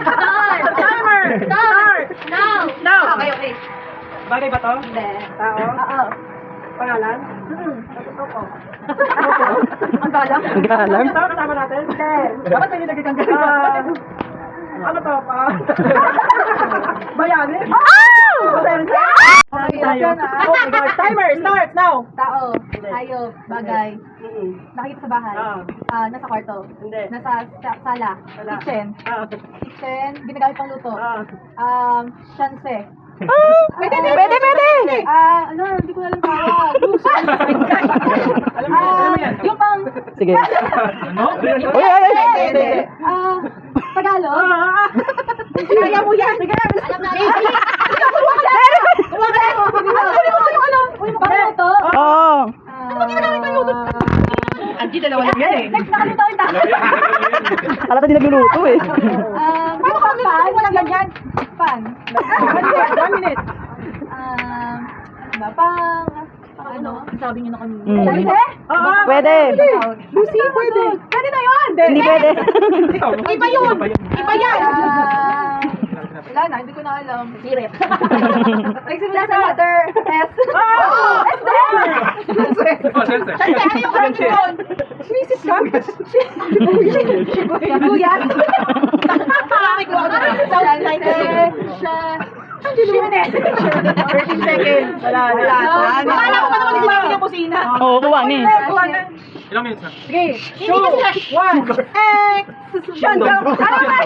Start! Timer! Start! Now! Now! Okay. Bagay ba to? Hindi. Tao? Oo. Pangalan? Opo. Ang galang? Ang galang. Tao kasama natin? Hindi. Dapat may nilagay kang galang. Ano to pa? Bayani? Okay, Tayo. yan ah. Oh my God. Timer! Start now! Tao, hayop, bagay. Nakikita sa bahay. Nasa kwarto. Hindi. Nasa sala. Sala. Kitchen. Kitchen, ginagamit pang luto. Shanse. Pwede, pwede. Hindi ko alam tawag. Alam mo yan? Yung pang... Sige. Ano? Hindi. Tagalog. Kaya mo yan. Sige. Alam na. Uy, makakala ito. Oo. Angie, dalawa lang yan eh. Next, nakalimutan ko yung tao. Halata din nagluluto eh. Paano pang pan? Walang ganyan. Pan. 1 minute. Ano ba? Ano? Sabi niyo na kanina. Mm. Oo. Pwede. Lucy, pwede. Pwede na yun. Hindi pwede. Iba yun. Iba yan. Wala na, hindi ko na alam. Hirip. Nagsimula sa letter S. S din! Ano yung karang yun? Sinisit ka? Shibuyas. Shiminette. 13 seconds. Wala. Wala ko pa naman sinabi niya kusina. Oo, buwan eh. Ilang minutes na? Sige. 2, 1. X. Shut up. Ano ba?